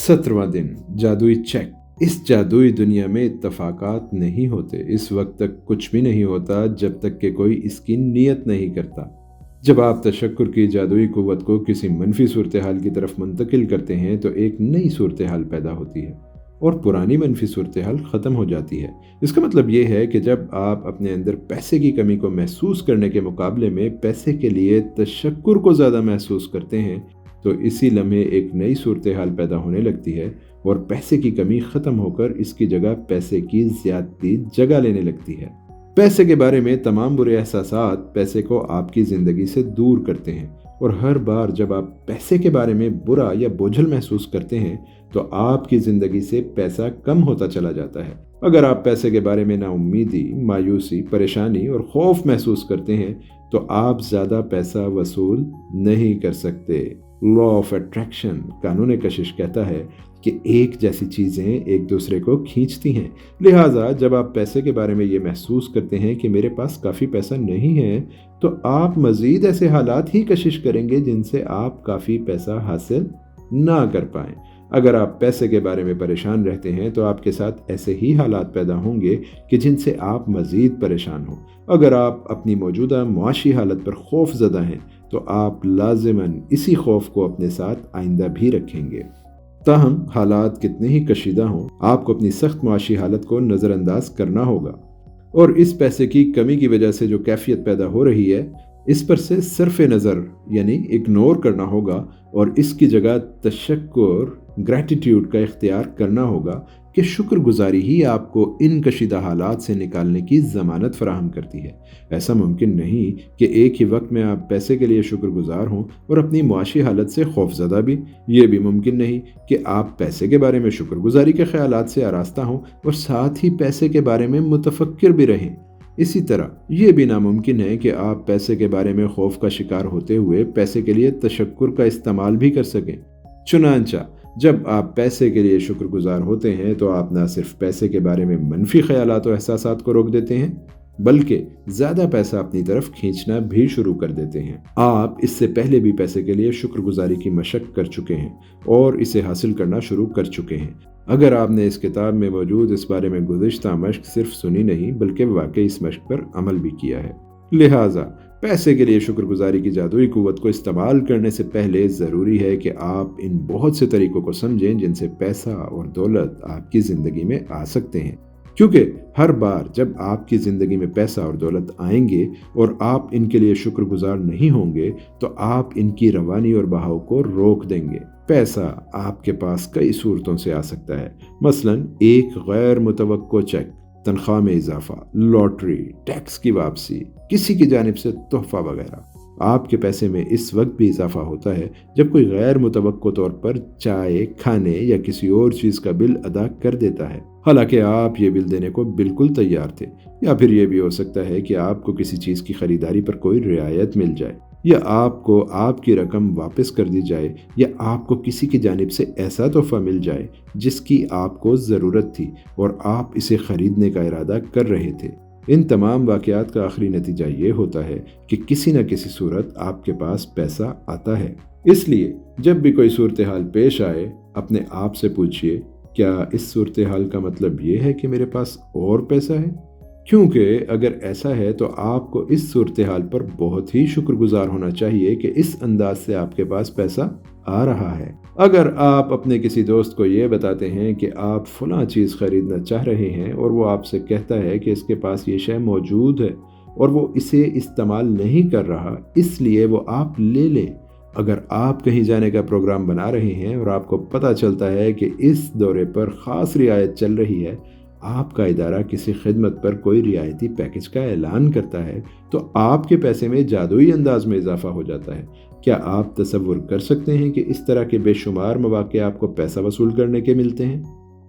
17वां दिन, जादुई चेक। इस जादुई दुनिया में इत्तफाकात नहीं होते। इस वक्त तक कुछ भी नहीं होता जब तक कि कोई इसकी नियत नहीं करता। जब आप तशक्कुर की जादुई कुव्वत को किसी मनफी सूरत हाल की तरफ मुंतकिल करते हैं तो एक नई सूरत हाल पैदा होती है और पुरानी मनफी सूरत हाल ख़त्म हो जाती है। इसका मतलब ये है कि जब आप अपने अंदर पैसे की कमी को महसूस करने के मुकाबले में पैसे के लिए तशक्कुर को ज़्यादा महसूस करते हैं तो इसी लम्हे एक नई सूरत हाल पैदा होने लगती है और पैसे की कमी ख़त्म होकर इसकी जगह पैसे की ज़्यादती जगह लेने लगती है। पैसे के बारे में तमाम बुरे एहसासात पैसे को आपकी ज़िंदगी से दूर करते हैं और हर बार जब आप पैसे के बारे में बुरा या बोझल महसूस करते हैं तो आपकी ज़िंदगी से पैसा कम होता चला जाता है। अगर आप पैसे के बारे में नाउम्मीदी, मायूसी, परेशानी और खौफ महसूस करते हैं तो आप ज़्यादा पैसा वसूल नहीं कर सकते। लॉ ऑफ अट्रैक्शन, कानून कशिश कहता है कि एक जैसी चीज़ें एक दूसरे को खींचती हैं। लिहाजा जब आप पैसे के बारे में ये महसूस करते हैं कि मेरे पास काफ़ी पैसा नहीं है तो आप मज़ीद ऐसे हालात ही कशिश करेंगे जिनसे आप काफ़ी पैसा हासिल ना कर पाएं। अगर आप पैसे के बारे में परेशान रहते हैं तो आपके साथ ऐसे ही हालात पैदा होंगे कि जिनसे आप मज़ीद परेशान हों। अगर आप अपनी मौजूदा मुआशी हालत पर खौफ ज़दा हैं तो आप लाजिमन इसी खौफ को अपने साथ आइंदा भी रखेंगे। ताहम हालात कितने ही कशीदा हों, आपको अपनी सख्त मुआशी हालत को नज़रअंदाज करना होगा और इस पैसे की कमी की वजह से जो कैफियत पैदा हो रही है इस पर से सरफ नज़र यानी इग्नोर करना होगा और इसकी जगह तशक्कुर, ग्रैटिट्यूड का इख्तियार करना होगा कि शुक्रगुजारी ही आपको इन कशीदा हालात से निकालने की ज़मानत फराहम करती है। ऐसा मुमकिन नहीं कि एक ही वक्त में आप पैसे के लिए शुक्रगुजार हों और अपनी मुआशी हालत से खौफज़दा भी। ये भी मुमकिन नहीं कि आप पैसे के बारे में शुक्रगुजारी के ख़यालात से आरास्ता हों और साथ ही पैसे के बारे में मुतफक्किर भी रहें। इसी तरह यह भी नामुमकिन है कि आप पैसे के बारे में खौफ का शिकार होते हुए पैसे के लिए तशक्कुर का इस्तेमाल भी कर सकें। चुनांचा जब आप पैसे के लिए शुक्रगुजार होते हैं तो आप न सिर्फ पैसे के बारे में मनफी ख्यालात और एहसासात को रोक देते हैं बल्कि ज़्यादा पैसा अपनी तरफ खींचना भी शुरू कर देते हैं। आप इससे पहले भी पैसे के लिए शुक्रगुजारी की मशक कर चुके हैं और इसे हासिल करना शुरू कर चुके हैं। अगर आपने इस किताब में मौजूद इस बारे में गुज़िश्ता मशक सिर्फ सुनी नहीं बल्कि वाकई इस मशक पर अमल भी किया है। लिहाजा पैसे के लिए शुक्रगुजारी की जादुई कुव्वत को इस्तेमाल करने से पहले ज़रूरी है कि आप इन बहुत से तरीक़ों को समझें जिनसे पैसा और दौलत आपकी ज़िंदगी में आ सकते हैं, क्योंकि हर बार जब आपकी ज़िंदगी में पैसा और दौलत आएंगे और आप इनके लिए शुक्रगुजार नहीं होंगे तो आप इनकी रवानी और बहाव को रोक देंगे। पैसा आपके पास कई सूरतों से आ सकता है, मसलन एक गैर मुतवक्को चेक, तनख्वाह में इजाफा, लॉटरी, टैक्स की वापसी, किसी की जानिब से तोहफा वगैरह। आपके पैसे में इस वक्त भी इजाफा होता है जब कोई गैर मुतवक्को तौर पर चाय, खाने या किसी और चीज़ का बिल अदा कर देता है, हालांकि आप ये बिल देने को बिल्कुल तैयार थे। या फिर ये भी हो सकता है कि आपको किसी चीज़ की खरीदारी पर कोई रियायत मिल जाए, या आपको आपकी रकम वापस कर दी जाए, या आपको किसी की जानिब से ऐसा तोहफा मिल जाए जिसकी आपको ज़रूरत थी और आप इसे ख़रीदने का इरादा कर रहे थे। इन तमाम वाक़यात का आखिरी नतीजा ये होता है कि किसी न किसी सूरत आपके पास पैसा आता है। इसलिए जब भी कोई सूरत हाल पेश आए अपने आप से पूछिए, क्या इस सूरत हाल का मतलब ये है कि मेरे पास और पैसा है? क्योंकि अगर ऐसा है तो आपको इस सूरत हाल पर बहुत ही शुक्रगुजार होना चाहिए कि इस अंदाज से आपके पास पैसा आ रहा है। अगर आप अपने किसी दोस्त को ये बताते हैं कि आप फलां चीज़ खरीदना चाह रहे हैं और वो आपसे कहता है कि इसके पास ये शय मौजूद है और वो इसे इस्तेमाल नहीं कर रहा, इसलिए वो आप ले लें। अगर आप कहीं जाने का प्रोग्राम बना रहे हैं और आपको पता चलता है कि इस दौरे पर ख़ास रियायत चल रही है, आपका इदारा किसी खिदमत पर कोई रियायती पैकेज का ऐलान करता है तो आपके पैसे में जादुई अंदाज में इजाफा हो जाता है। क्या आप तसव्वुर कर सकते हैं कि इस तरह के बेशुमार मौके आपको पैसा वसूल करने के मिलते हैं?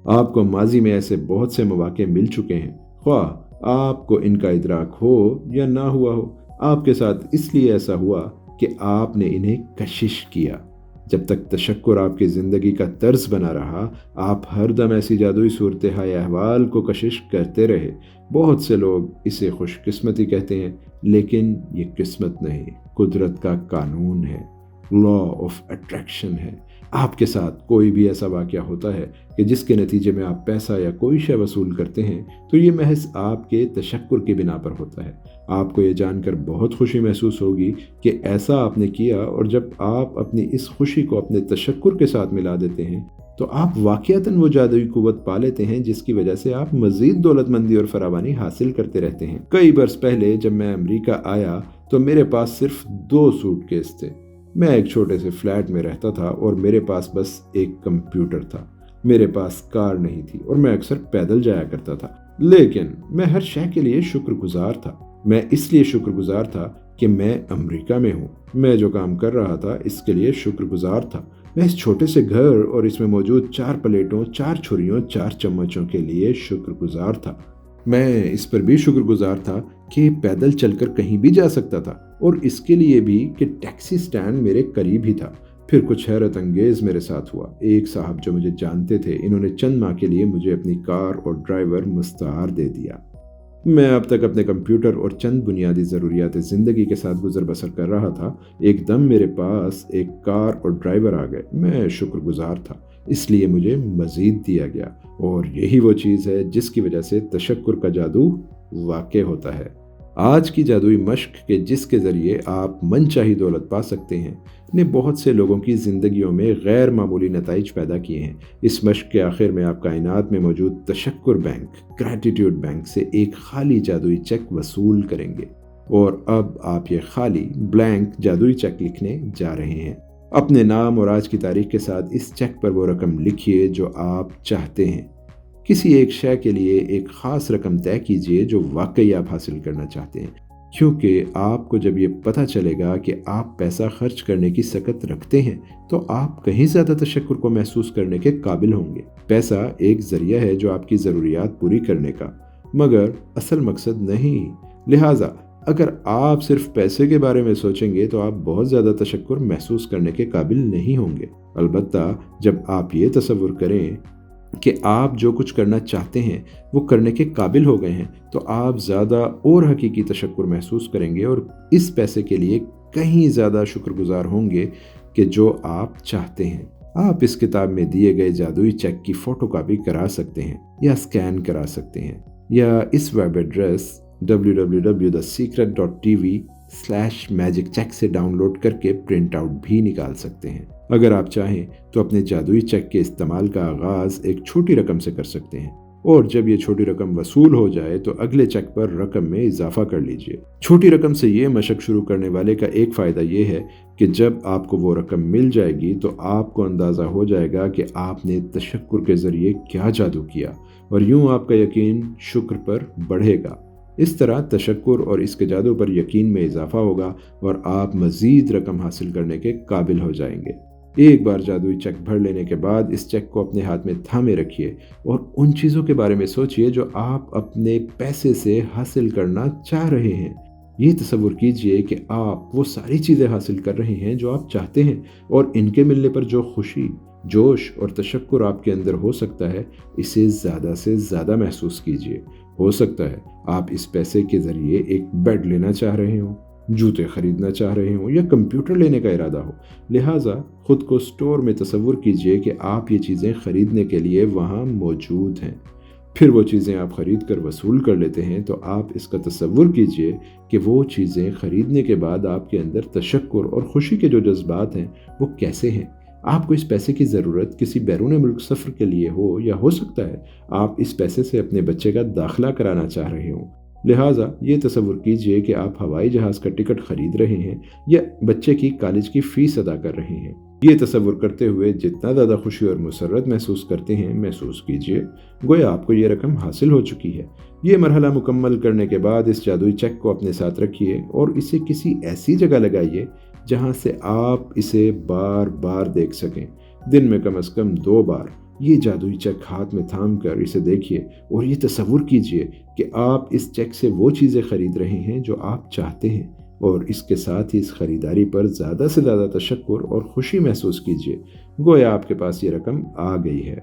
आपको माजी में ऐसे बहुत से मौके मिल चुके हैं, ख्वाह आपको इनका इदराक हो या ना हुआ हो। आपके साथ इसलिए ऐसा हुआ कि आपने इन्हें कशिश किया। जब तक तशक्कुर आपकी ज़िंदगी का तर्ज बना रहा, आप हर दम ऐसी जादुई सूरत अहवाल को कशिश करते रहे। बहुत से लोग इसे खुशकिस्मती कहते हैं, लेकिन ये किस्मत नहीं, कुदरत का कानून है, लॉ ऑफ अट्रैक्शन है। آپ کے साथ कोई भी ऐसा वाक़या होता है कि जिसके नतीजे में आप पैसा या कोई शय वसूल करते हैं, तो ये महज आपके तशक्कुर की बिना पर होता है। आपको ये जानकर बहुत खुशी महसूस होगी कि ऐसा आपने किया, और जब आप अपनी इस खुशी को अपने तशक्कुर के साथ मिला देते हैं, तो आप वाक़यातन वो जादुई कुव्वत पा लेते हैं जिसकी वजह से आप मज़ीद दौलतमंदी और फरावानी हासिल करते रहते हैं। कई बरस पहले जब मैं अमेरिका आया तो मेरे पास सिर्फ 2 सूटकेस थे। मैं एक छोटे से फ्लैट में रहता था और मेरे पास बस एक कंप्यूटर था। मेरे पास कार नहीं थी और मैं अक्सर पैदल जाया करता था। लेकिन मैं हर शय के लिए शुक्रगुजार था। मैं इसलिए शुक्रगुजार था कि मैं अमेरिका में हूँ। मैं जो काम कर रहा था इसके लिए शुक्रगुजार था। मैं इस छोटे से घर और इसमें मौजूद 4 प्लेटों, 4 छुरियों, 4 चम्मचों के लिए शुक्रगुजार था। मैं इस पर भी शुक्रगुजार था कि पैदल चलकर कहीं भी जा सकता था, और इसके लिए भी कि टैक्सी स्टैंड मेरे करीब ही था। फिर कुछ हैरत अंगेज मेरे साथ हुआ। एक साहब जो मुझे जानते थे, इन्होंने चंद माह के लिए मुझे अपनी कार और ड्राइवर मुस्तआर दे दिया। मैं अब तक अपने कंप्यूटर और चंद बुनियादी ज़रूरियात ज़िंदगी के साथ गुजर बसर कर रहा था। एकदम मेरे पास एक कार और ड्राइवर आ गए। मैं शुक्रगुजार था, इसलिए मुझे मज़ीद दिया गया, और यही वो चीज़ है जिसकी वजह से तशक्कुर का जादू वाक़ई होता है। आज की जादुई मश्क के जिसके ज़रिए आप मनचाही दौलत पा सकते हैं, ने बहुत से लोगों की ज़िंदगियों में गैर मामूली नताइज पैदा किए हैं। इस मश्क के आखिर में आप कायनात में मौजूद तशक्कुर बैंक, ग्रैटिट्यूड बैंक से एक खाली जादुई चेक वसूल करेंगे, और अब आप ये खाली ब्लैंक जादुई चेक लिखने जा रहे हैं। अपने नाम और आज की तारीख के साथ इस चेक पर वो रकम लिखिए जो आप चाहते हैं। किसी एक शय के लिए एक ख़ास रकम तय कीजिए जो वाकई आप हासिल करना चाहते हैं, क्योंकि आपको जब ये पता चलेगा कि आप पैसा खर्च करने की सकत रखते हैं, तो आप कहीं ज़्यादा तशक्कुर को महसूस करने के काबिल होंगे। पैसा एक ज़रिया है जो आपकी ज़रूरियात पूरी करने का, मगर असल मकसद नहीं। लिहाजा अगर आप सिर्फ पैसे के बारे में सोचेंगे तो आप बहुत ज़्यादा तशक्कुर महसूस करने के काबिल नहीं होंगे। अलबत्ता जब आप ये तसव्वुर करें कि आप जो कुछ करना चाहते हैं वो करने के काबिल हो गए हैं, तो आप ज़्यादा और हकीकी तशक्कुर महसूस करेंगे, और इस पैसे के लिए कहीं ज़्यादा शुक्रगुजार होंगे कि जो आप चाहते हैं। आप इस किताब में दिए गए जादुई चेक की फ़ोटोकॉपी करा सकते हैं या स्कैन करा सकते हैं, या इस वेब एड्रेस www.thesecret.tv/magiccheck से डाउनलोड करके प्रिंट आउट भी निकाल सकते हैं। अगर आप चाहें तो अपने जादुई चेक के इस्तेमाल का आगाज़ एक छोटी रकम से कर सकते हैं, और जब ये छोटी रकम वसूल हो जाए तो अगले चेक पर रकम में इजाफा कर लीजिए। छोटी रकम से ये मशक शुरू करने वाले का एक फ़ायदा ये है कि जब आपको वो रकम मिल जाएगी तो आपको अंदाज़ा हो जाएगा कि आपने तशक्कुर के ज़रिए क्या जादू किया, और यूँ आपका यकीन शुक्र पर बढ़ेगा। इस तरह तशक्कुर और इसके जादू पर यकीन में इजाफा होगा, और आप मज़ीद रकम हासिल करने के काबिल हो जाएंगे। एक बार जादुई चेक भर लेने के बाद इस चेक को अपने हाथ में थामे रखिए और उन चीज़ों के बारे में सोचिए जो आप अपने पैसे से हासिल करना चाह रहे हैं। ये तसव्वुर कीजिए कि आप वो सारी चीज़ें हासिल कर रहे हैं जो आप चाहते हैं, और इनके मिलने पर जो खुशी, जोश और तशक्कुर आपके अंदर हो सकता है, इसे ज़्यादा से ज़्यादा महसूस कीजिए। हो सकता है आप इस पैसे के ज़रिए एक बेड लेना चाह रहे हों, जूते खरीदना चाह रहे हों, या कंप्यूटर लेने का इरादा हो। लिहाजा खुद को स्टोर में तसव्वुर कीजिए कि आप ये चीज़ें खरीदने के लिए वहाँ मौजूद हैं। फिर वो चीज़ें आप खरीद कर वसूल कर लेते हैं, तो आप इसका तसव्वुर कीजिए कि वो चीज़ें खरीदने के बाद आपके अंदर तशक्कुर और खुशी के जो जज्बात हैं वो कैसे हैं। आपको इस पैसे की ज़रूरत किसी बैरून मुल्क सफ़र के लिए हो, या हो सकता है आप इस पैसे से अपने बच्चे का दाखिला कराना चाह रहे हों। लिहाजा ये तसव्वुर कीजिए कि आप हवाई जहाज़ का टिकट खरीद रहे हैं या बच्चे की कॉलेज की फ़ीस अदा कर रहे हैं। ये तसव्वुर करते हुए जितना ज़्यादा खुशी और मुसर्रत महसूस करते हैं, महसूस कीजिए गोया आपको ये रकम हासिल हो चुकी है। ये मरहला मुकम्मल करने के बाद इस जादुई चेक को अपने साथ रखिए और इसे किसी ऐसी जगह लगाइए जहाँ से आप इसे बार बार देख सकें। दिन में कम से कम 2 बार ये जादुई चेक हाथ में थाम कर इसे देखिए और ये तसव्वुर कीजिए कि आप इस चेक से वो चीज़ें खरीद रहे हैं जो आप चाहते हैं, और इसके साथ ही इस खरीदारी पर ज़्यादा से ज़्यादा तशक्कुर और खुशी महसूस कीजिए गोया आपके पास ये रकम आ गई है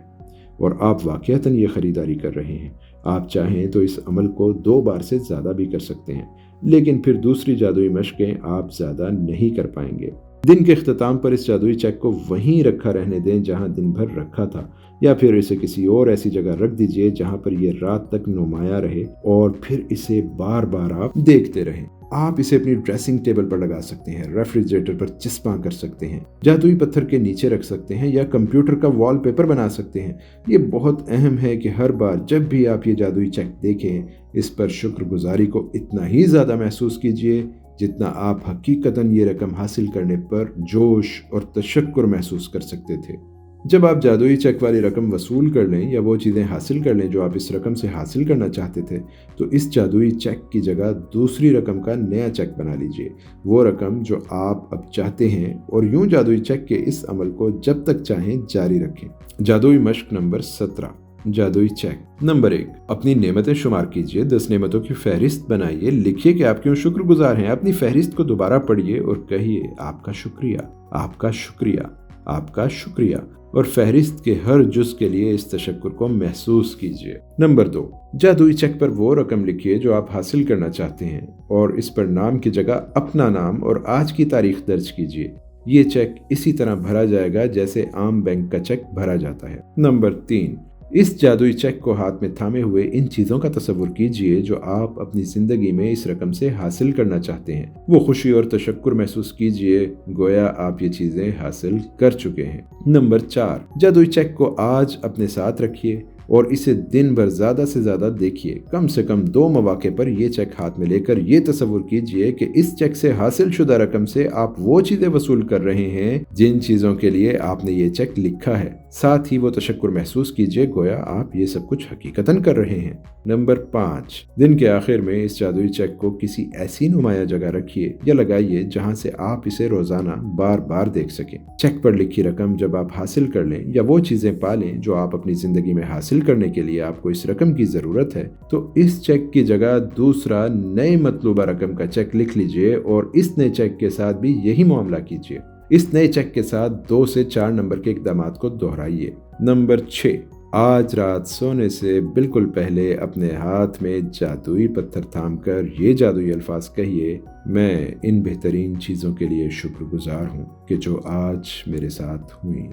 और आप वाक़ईतन ये ख़रीदारी कर रहे हैं। आप चाहें तो इस अमल को 2 बार से ज़्यादा भी कर सकते हैं, लेकिन फिर दूसरी जादुई मशक़ें आप ज़्यादा नहीं कर पाएंगे। दिन के इख्तिताम पर इस जादुई चेक को वहीं रखा रहने दें जहां दिन भर रखा था, या फिर इसे किसी और ऐसी जगह रख दीजिए जहां पर यह रात तक नुमाया रहे और फिर इसे बार बार आप देखते रहें। आप इसे अपनी ड्रेसिंग टेबल पर लगा सकते हैं, रेफ्रिजरेटर पर चिपका कर सकते हैं, जादुई पत्थर के नीचे रख सकते हैं या कंप्यूटर का वॉलपेपर बना सकते हैं। ये बहुत अहम है कि हर बार जब भी आप ये जादुई चेक देखें, इस पर शुक्रगुजारी को इतना ही ज़्यादा महसूस कीजिए जितना आप हकीकतन ये रकम हासिल करने पर जोश और तशक्कुर महसूस कर सकते थे। जब आप जादुई चेक वाली रकम वसूल कर लें या वो चीज़ें हासिल कर लें जो आप इस रकम से हासिल करना चाहते थे, तो इस जादुई चेक की जगह दूसरी रकम का नया चेक बना लीजिए, वो रकम जो आप अब चाहते हैं, और यूं जादुई चेक के इस अमल को जब तक चाहें जारी रखें। जादुई मश्क नंबर 17, जादुई चेक। नंबर 1, अपनी नेमतें शुमार कीजिए। 10 नेमतों की फहरिस्त बनाइए। लिखिए कि आप क्यों शुक्रगुजार हैं। अपनी फहरिस्त को दोबारा पढ़िए और कहिए आपका शुक्रिया, आपका शुक्रिया, आपका शुक्रिया, और फहरिस्त के हर जुज के लिए इस तशक्कुर को महसूस कीजिए। नंबर 2, जादुई चेक पर वो रकम लिखिए जो आप हासिल करना चाहते हैं और इस पर नाम की जगह अपना नाम और आज की तारीख दर्ज कीजिए। ये चेक इसी तरह भरा जाएगा जैसे आम बैंक का चेक भरा जाता है। नंबर 3, इस जादुई चेक को हाथ में थामे हुए इन चीज़ों का तसव्वुर कीजिए जो आप अपनी ज़िंदगी में इस रकम से हासिल करना चाहते हैं। वो खुशी और तशक्कुर महसूस कीजिए गोया आप ये चीज़ें हासिल कर चुके हैं। नंबर 4, जादुई चेक को आज अपने साथ रखिए और इसे दिन भर ज़्यादा से ज़्यादा देखिए। कम से कम 2 मौके पर यह चेक हाथ में लेकर ये तसव्वुर कीजिए कि इस चेक से हासिल शुदा रकम से आप वो चीज़ें वसूल कर रहे हैं जिन चीज़ों के लिए आपने ये चेक लिखा है। साथ ही वो तशक्कुर महसूस कीजिए गोया आप ये सब कुछ हकीकतन कर रहे हैं। नंबर 5, दिन के आखिर में इस जादुई चेक को किसी ऐसी नुमाया जगह रखिए या लगाइए जहां से आप इसे रोजाना बार बार देख सकें। चेक पर लिखी रकम जब आप हासिल कर लें या वो चीजें पा लें जो आप अपनी जिंदगी में हासिल करने के लिए आपको इस रकम की जरूरत है, तो इस चेक की जगह दूसरा नए मतलूबा रकम का चेक लिख लीजिए और इस नए चेक के साथ भी यही मामला कीजिए। इस नए चेक के साथ 2 से 4 नंबर के इक़दामात को दोहराइए। नंबर 6, आज रात सोने से बिल्कुल पहले अपने हाथ में जादुई पत्थर थामकर ये जादुई अल्फाज कहिए, मैं इन बेहतरीन चीज़ों के लिए शुक्रगुजार हूँ कि जो आज मेरे साथ हुई।